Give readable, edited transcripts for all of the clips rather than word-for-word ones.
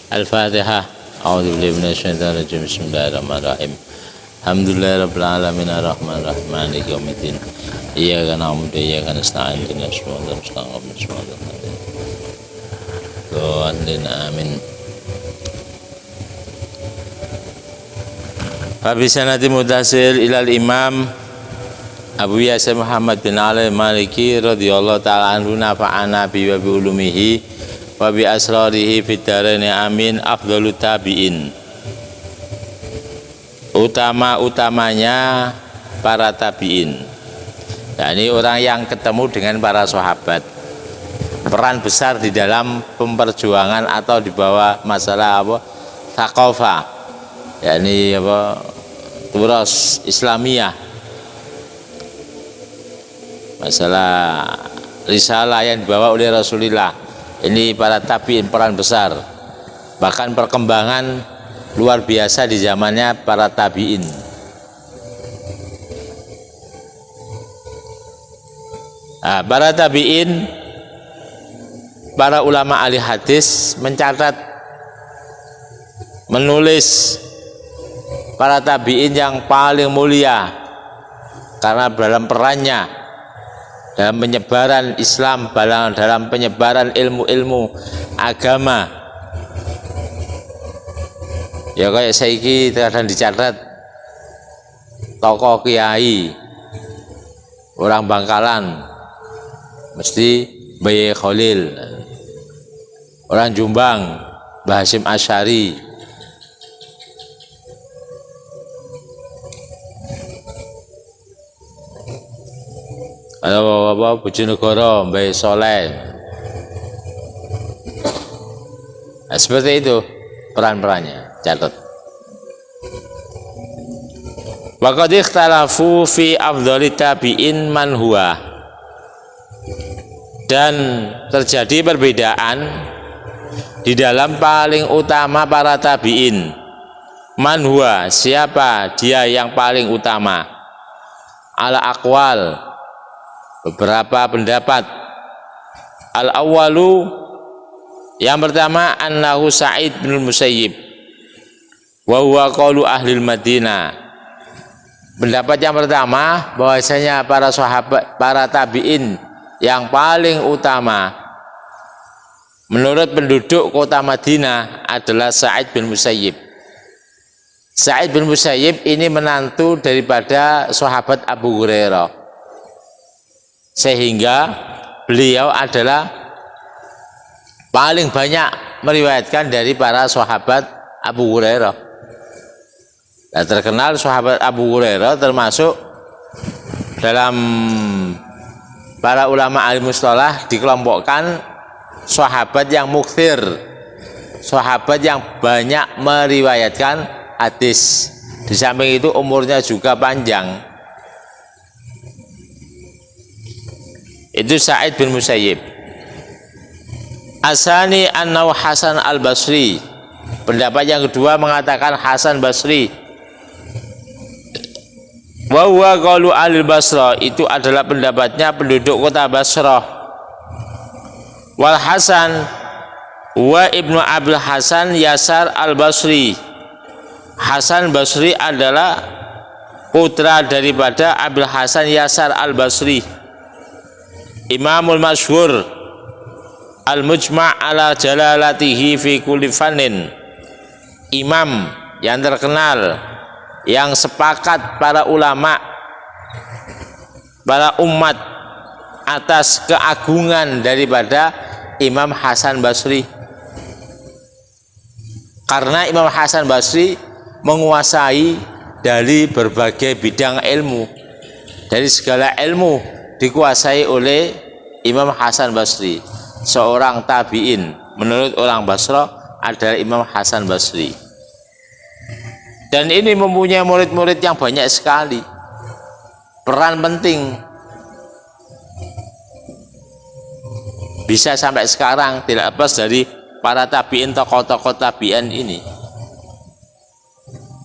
Al-Fatihah. A'udzubillahi minasyaitonir rajim. Bismillahirrahmanirrahim. Alhamdulillahirabbil alamin arrahmanir rahim maliki yaumiddin. Iyyaka na'budu wa iyyaka nasta'in ihdinas siratal mustaqim. Amin. Fabi sanati mutasil ilal imam Abu Yasir Muhammad bin Ali Maliki radhiyallahu ta'ala anhu nafa'ana bi wa bi ulumihi wa bi asrarihi fid dharaini amin. Afdalut tabi'in, utama-utamanya para tabi'in, yakni orang yang ketemu dengan para sahabat, peran besar di dalam pemperjuangan atau di bawah masalah thaqafah, yakni turas Islamiyah, masalah risalah yang dibawa oleh Rasulullah. Ini para tabi'in peran besar, bahkan perkembangan luar biasa di zamannya para tabi'in. Nah, para tabi'in, para ulama ahli hadis mencatat, menulis para tabi'in yang paling mulia karena dalam perannya dalam penyebaran Islam, dalam penyebaran ilmu-ilmu agama. Ya kayak saiki terkadang dicatat tokoh kiai orang Bangkalan mesti Baye Khalil, orang Jombang Mbah Hasyim Asy'ari, atau Bojonegoro Mbah Soleh. Nah, seperti itu peran-perannya, catat. Wa qad ikhtalafu fi afdhali tabi'in man huwa, dan terjadi perbedaan di dalam paling utama para tabi'in. Man huwa, siapa dia yang paling utama? Ala aqwal, beberapa pendapat. Al awwalu, yang pertama, annahu Sa'id bin Musayyib wa huwa qaulu ahli Madinah. Pendapat yang pertama bahwasanya para sahabat, para tabi'in yang paling utama menurut penduduk kota Madinah adalah Sa'id bin Musayyib. Sa'id bin Musayyib ini menantu daripada sahabat Abu Hurairah, sehingga beliau adalah paling banyak meriwayatkan dari para sahabat Abu Hurairah. Nah, terkenal sahabat Abu Hurairah termasuk dalam para ulama ahli mustalah dikelompokkan sahabat yang mukthir, sahabat yang banyak meriwayatkan hadis. Di samping itu umurnya juga panjang. Itu Sa'id bin Musayyib. Asani annahu Hasan al-Basri. Pendapat yang kedua mengatakan Hasan Basri. Wa huwa qaulu ahli Basrah, itu adalah pendapatnya penduduk kota Basrah. Wal Hasan wa ibnu Abdul Hasan Yasar al-Basri. Hasan Basri adalah putra daripada Abdul Hasan Yasar al-Basri, Imamul Masyhur al-mujma' ala jalalatihi fi kulli fannin, imam yang terkenal, yang sepakat para ulama, para umat atas keagungan daripada Imam Hasan Basri. Karena Imam Hasan Basri menguasai dari berbagai bidang ilmu, dari segala ilmu dikuasai oleh Imam Hasan Basri, seorang tabi'in. Menurut orang Basrah adalah Imam Hasan Basri. Dan ini mempunyai murid-murid yang banyak sekali. Peran penting. Bisa sampai sekarang tidak lepas dari para tabi'in, tokoh-tokoh tabi'in ini.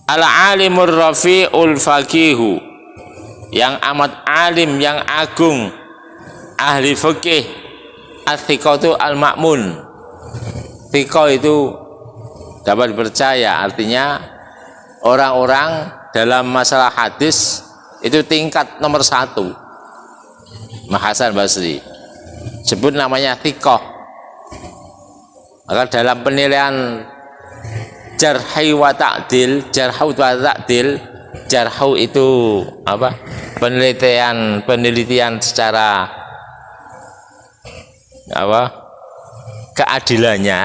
Al-alimur rafi'ul faqihu, yang amat alim, yang agung, ahli fikih. Al-thiqatu al-ma'mun. Thiqah itu dapat dipercaya, artinya orang-orang dalam masalah hadis itu tingkat nomor 1. Imam Hasan Basri sebut namanya thiqah. Maka dalam penilaian jarhu wa ta'dil, jarhu itu apa? Penelitian secara apa? Keadilannya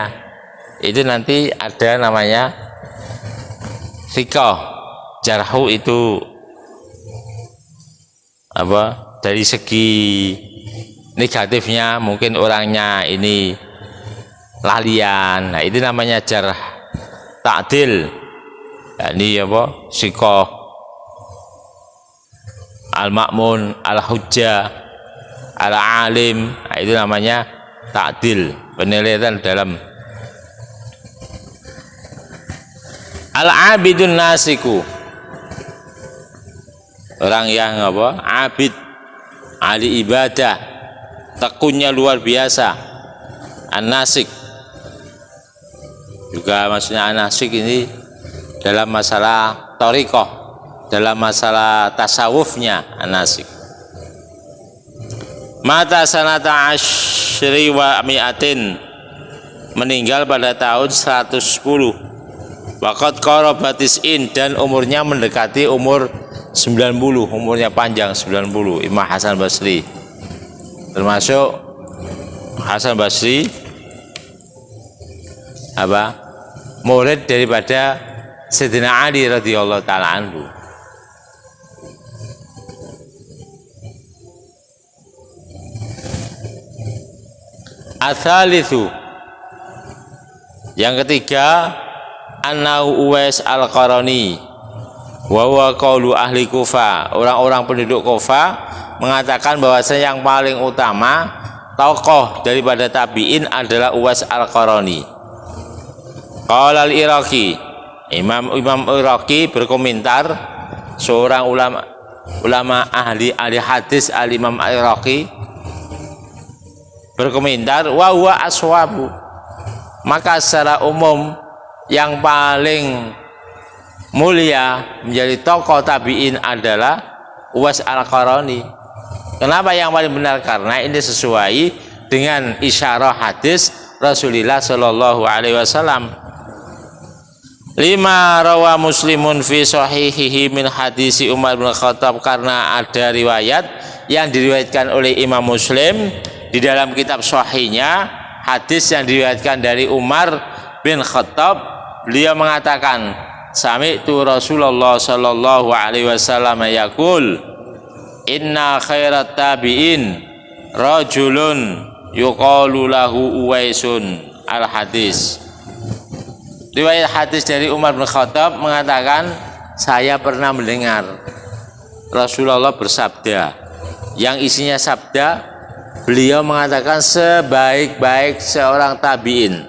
itu nanti ada namanya thiqah. Jarhu itu apa? Dari segi negatifnya mungkin orangnya ini lalian, nah itu namanya jarh. Ta'dil, ini apa? Thiqah, al-ma'mun, al-hujjah, al-alim, nah itu namanya ta'dil, penilaian dalam. Al-abidun nasiku, orang yang apa? Abid, ahli ibadah, tekunnya luar biasa. An-nasik juga maksudnya an-nasik ini dalam masalah thariqah, dalam masalah tasawufnya an-nasik. Mata sanata asyri wa mi'atin, meninggal pada tahun 110. Waqad qarabatis'in, dan umurnya mendekati umur 90, umurnya panjang 90. Imam Hasan Basri, termasuk Hasan Basri apa? Murid daripada Sayyidina Ali radhiyallahu taala anhu. Ats-tsalitsu, yang ketiga, Annahu Uwais Al-Qarani wa huwa qaulu ahli Kufah. Orang-orang penduduk Kufah mengatakan bahwasanya yang paling utama tokoh daripada tabi'in adalah Uwais Al-Qarani. Qala al-Iraqi, Imam Iraqi berkomentar, seorang ulama ahli hadis al-Imam Iraqi berkomentar, wa huwa aswabu, maka secara umum yang paling mulia menjadi tokoh tabi'in adalah Uwais Al-Qarani. Kenapa yang paling benar? Karena ini sesuai dengan isyarah hadis Rasulullah Shallallahu Alaihi Wasallam. Lima rawa Muslimun fi sahihihi min hadisi Umar bin Khattab, karena ada riwayat yang diriwayatkan oleh Imam Muslim di dalam kitab sahihnya, hadis yang diriwayatkan dari Umar bin Khattab. Beliau mengatakan, sami'tu Rasulullah Shallallahu Alaihi Wasallam yaqul, inna khairat tabi'in rajulun yuqalu lahu Uwaisun. Al-hadis. Riwayat hadis dari Umar bin Khattab mengatakan, saya pernah mendengar Rasulullah bersabda, yang isinya sabda beliau mengatakan, sebaik-baik seorang tabi'in,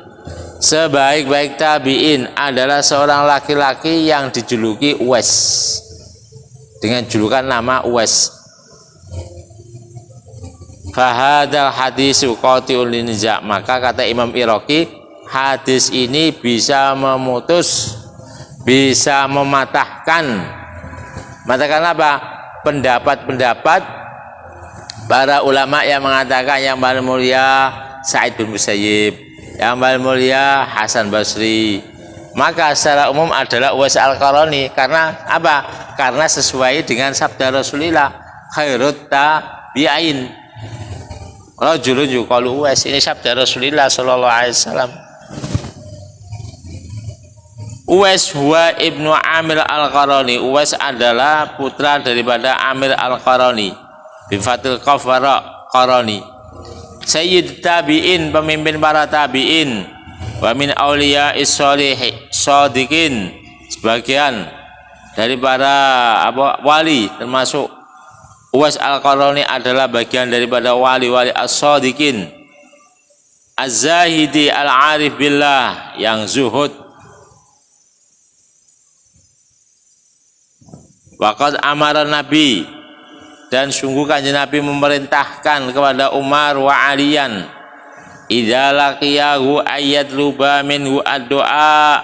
sebaik-baik tabi'in adalah seorang laki-laki yang dijuluki Uwais, dengan julukan nama Uwais. Fahadal hadisu qati'un linza', maka kata Imam Iraqi, hadis ini bisa memutus, bisa mematahkan apa? Pendapat-pendapat para ulama yang mengatakan yang paling mulia Sa'id bin Musayyib, yang paling mulia Hasan Basri. Maka secara umum adalah Uwais Al-Qarani. Karena apa? Karena sesuai dengan sabda Rasulullah, khairut tabi'in rajulun yuqalu Uwais. Ini sabda Rasulullah sallallahu alaihi wasallam. Uwais huwa ibnu Amir Al-Qarani. Uwais adalah putra daripada Amir Al-Qarani. Bifatil Qafara Qarani. Sayyid tabi'in, pemimpin para tabi'in. Wa min auliya is-solihi shadiqin, sebagian dari para wali, termasuk Uwais Al-Qarani adalah bagian daripada wali-wali as-shadiqin. Az-zahidi al-arif billah, yang zuhud. Waqad amara Nabi, dan sungguh kanjeng Nabi memerintahkan kepada Umar wa Aliyan, idza laqiyahu ayat luba minhu ad-du'a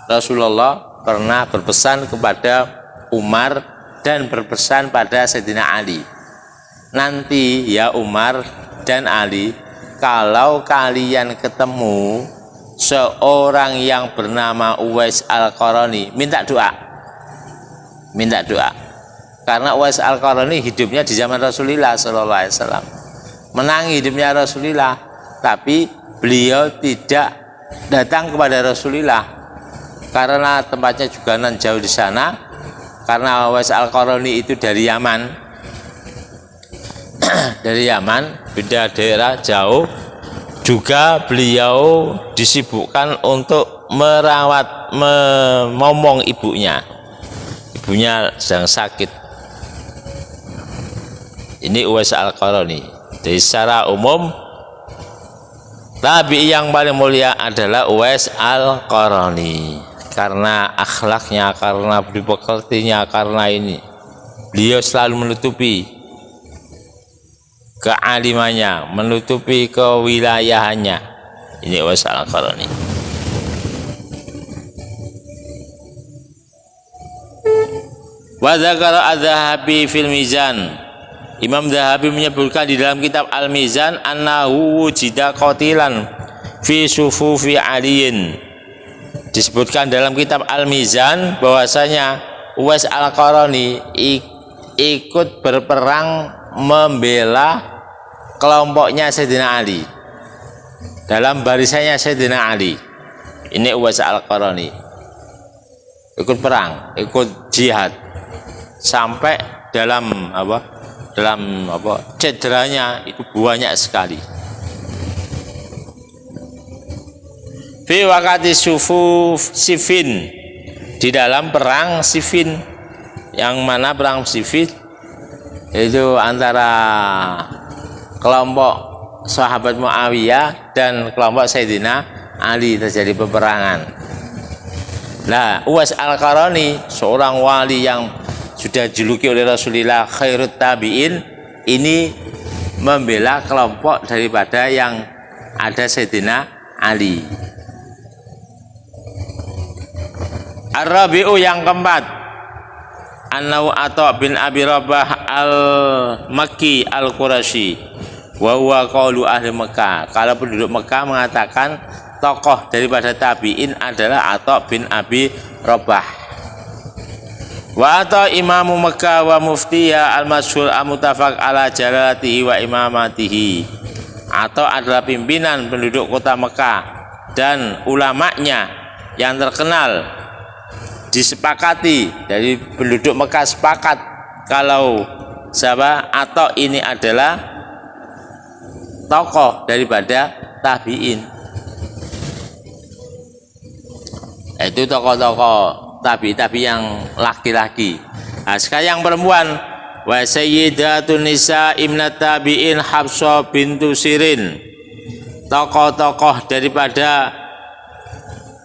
Rasulullah pernah berpesan kepada Umar dan berpesan pada Sayyidina Ali, nanti ya Umar dan Ali, kalau kalian ketemu seorang yang bernama Uwais Al-Qarani, minta doa. Karena Uwais Al-Qarani hidupnya di zaman Rasulullah SAW, menangi hidupnya Rasulullah, tapi beliau tidak datang kepada Rasulullah karena tempatnya juga nan jauh di sana. Karena Uwais Al-Qarani itu dari Yaman, beda daerah jauh. Juga beliau disibukkan untuk merawat, memomong ibunya sedang sakit. Ini Uwais Al-Qarani. Jadi secara umum tabi'i yang paling mulia adalah Uwais Al-Qarani, karena akhlaknya, karena budi pekertinya, karena ini beliau selalu menutupi kealimannya, menutupi kewilayahannya. Ini Uwais Al-Qarani. Wa dzakara adz-Dzahabi fil Mizan. Imam Dzahabi menyebutkan di dalam kitab Al-Mizan, annahu wujida qatilan fi sufufi aliyin. Disebutkan dalam kitab Al-Mizan bahwasanya Uwais Al-Qarani ikut berperang membela kelompoknya Sayyidina Ali, dalam barisannya Sayyidina Ali. Ini Uwais Al-Qarani ikut perang, ikut jihad, sampai dalam cederanya itu banyak sekali. Fi waqati sufuf Siffin, di dalam perang Siffin, yang mana perang Siffin itu antara kelompok sahabat Muawiyah dan kelompok Sayyidina Ali, terjadi peperangan. Nah, Uwais Al-Qarani, seorang wali yang sudah dijuluki oleh Rasulullah khairut tabi'in, ini membela kelompok daripada yang ada Sayyidina Ali. Ar-Rabi'u yang keempat, An-Naw Atha bin Abi Rabah Al-Makki Al-Qurasyi, wa huwa qaulu ahli Mekah. Kalau penduduk Mekah mengatakan tokoh daripada tabi'in adalah Atha bin Abi Rabah. Wa Atha imamu Mekah wa muftiya al-masyhur al-muttafaq ala jalalatihi wa imamatihi. Atha adalah pimpinan penduduk kota Mekah dan ulamanya yang terkenal, disepakati dari penduduk Mekah sepakat kalau siapa Atha ini adalah tokoh daripada tabi'in. Itu tokoh-tokoh tabi yang laki-laki. Nah, sekarang yang perempuan, wa sayyidatun nisa imnat tabi'in Hafsah bintu Sirin. Tokoh-tokoh daripada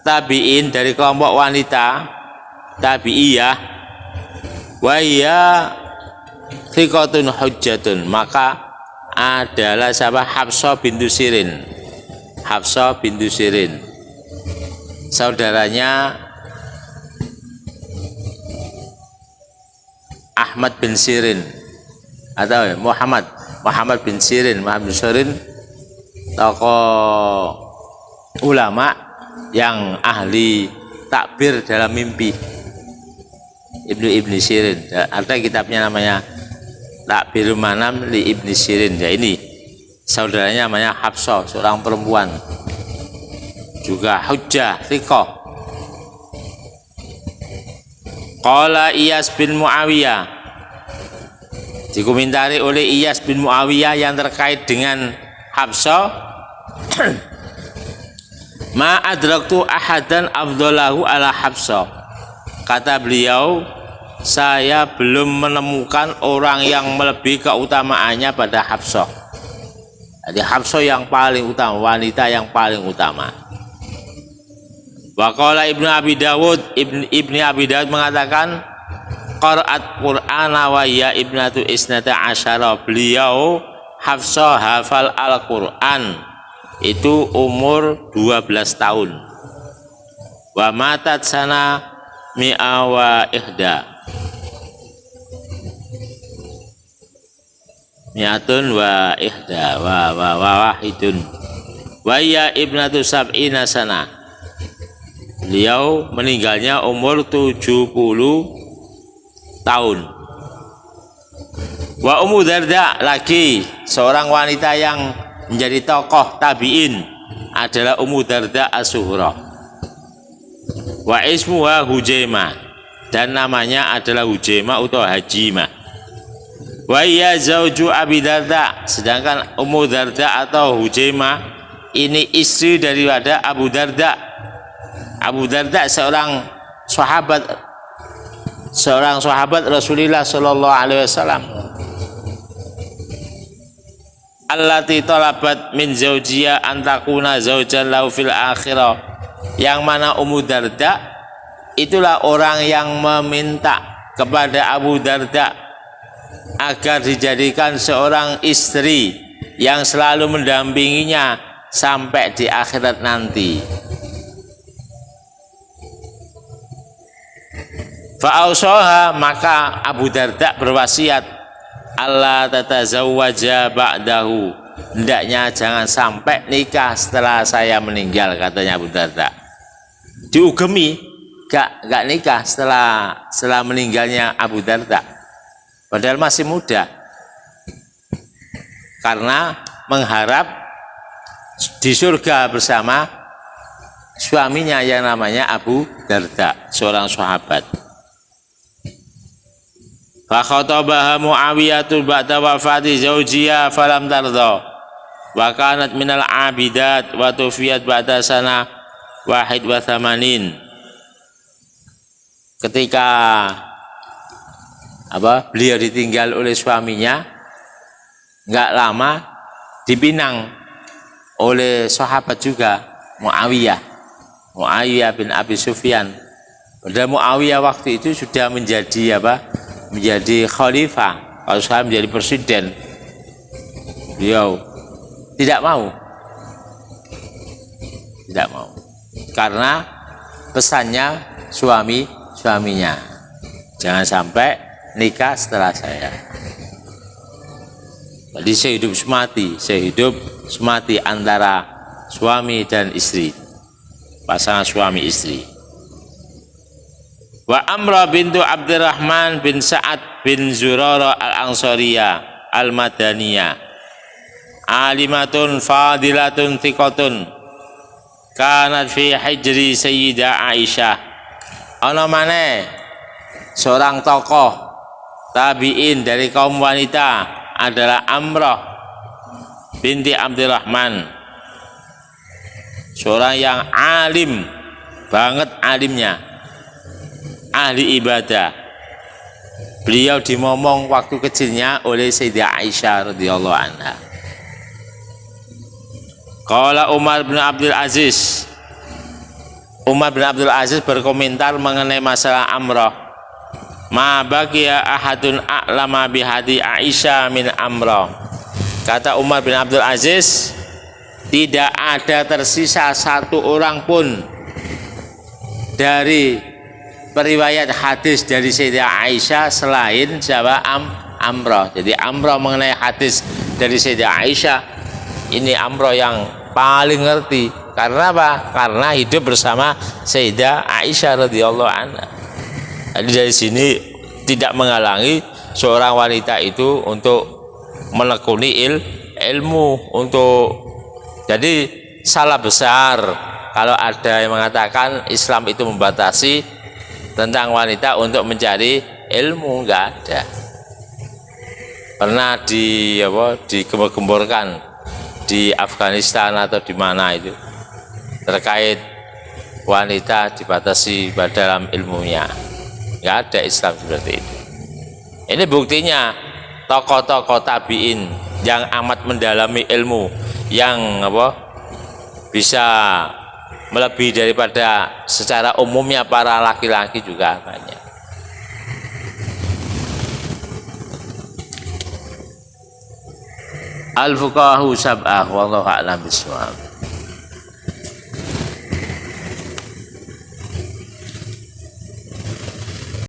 tabi'in dari kelompok wanita tabi'iyah, wa hiya thiqatun hujjatun, maka adalah siapa? Hafsah bintu Sirin. Hafsah bintu Sirin, saudaranya Ahmad bin Sirin atau Muhammad bin Sirin. Muhammad bin Sirin tokoh ulama yang ahli takbir dalam mimpi, Ibnu Sirin. Ada kitabnya namanya Takbirul Manam li Ibnu Sirin. Ya, ini saudaranya namanya Hafsah, seorang perempuan, juga hujjah, thiqah. Qala Iyas bin Muawiyah, dikomentari oleh Iyas bin Muawiyah yang terkait dengan Hafsah, ma adraktu ahadan afdalahu ala Hafsah. Kata beliau, saya belum menemukan orang yang melebihi keutamaannya pada Hafsah. Jadi Hafsah yang paling utama, wanita yang paling utama. Wa qala Ibnu Abi Dawud, Ibnu Abi Dawud mengatakan, qara'at Qur'ana wa ya ibnatu isnata asyara. Beliau Hafsah hafal Al-Qur'an itu umur 12 tahun. wa matat sana mi'a wa ihda mi'atun wa ihda wa wahidun wa ya ibnatu sab'ina sana. Beliau meninggalnya umur 70 tahun. Wa Ummu Darda, lagi seorang wanita yang menjadi tokoh tabi'in adalah Ummu Darda as-Sughra. Wa ismuha Hujaimah, dan namanya adalah Hujaimah atau Hajimah. Wa iya zauju Abi Darda, sedangkan Ummu Darda atau Hujaimah ini istri daripada Abu Darda. Abu Darda seorang sahabat Rasulullah sallallahu alaihi wasallam. Allati talabat min zaujiyah an takuna zaujan lahu fil akhirah, yang mana Ummu Darda itulah orang yang meminta kepada Abu Darda agar dijadikan seorang istri yang selalu mendampinginya sampai di akhirat nanti. Fa'ausaha, maka Abu Darda berwasiat, Allah tatazawwaja ba'dahu, hendaknya jangan sampai nikah setelah saya meninggal, katanya Abu Darda. Diugemi gak nikah setelah meninggalnya Abu Darda, padahal masih muda, karena mengharap di surga bersama suaminya yang namanya Abu Darda, seorang sahabat. Fa khatabaha Muawiyah ba'da wafati zawjiha falam tardha wa kanat minal abidat wa tufiyat ba'da sana wahid wa thamanin. Ketika beliau ditinggal oleh suaminya, nggak lama dipinang oleh sahabat juga, Muawiyah bin Abi Sufyan. Padahal Muawiyah waktu itu sudah menjadi menjadi khalifah, kalau sekarang menjadi presiden. Beliau tidak mau karena pesannya suaminya, jangan sampai nikah setelah saya. Jadi sehidup semati antara suami dan istri, pasangan suami istri. Wa Amrah bintu Abdurrahman bin Sa'ad bin Zurara al-Ansariyah al-Madaniyah, alimatun fadilatun thiqatun, kanat fi hijri Sayyidah Aisyah. Ana maneh seorang tokoh tabi'in dari kaum wanita adalah Amrah binti Abdurrahman, seorang yang alim banget, alimnya, ahli ibadah. Beliau dimomong waktu kecilnya oleh Sayyidah Aisyah radhiyallahu anha. Qala Umar bin Abdul Aziz berkomentar mengenai masalah Amrah, ma baqiya ahadun a'lama bihadi Aisyah min Amrah. Kata Umar bin Abdul Aziz, tidak ada tersisa satu orang pun dari periwayat hadis dari Sayyidah Aisyah selain siapa? Amrah. Jadi Amrah mengenai hadis dari Sayyidah Aisyah, ini Amrah yang paling ngerti. Karena apa? Karena hidup bersama Sayyidah Aisyah radhiyallahu anha. Jadi dari sini tidak menghalangi seorang wanita itu untuk menekuni ilmu, jadi salah besar kalau ada yang mengatakan Islam itu membatasi tentang wanita untuk mencari ilmu. Enggak ada. Pernah digembor-gemborkan di Afghanistan atau di mana itu terkait wanita dibatasi dalam ilmunya. Enggak ada Islam seperti itu. Ini buktinya tokoh-tokoh tabi'in yang amat mendalami ilmu, yang bisa melebihi daripada secara umumnya para laki-laki juga banyak. Al-fuqahu sab'ah wallahu a'lam bishawab.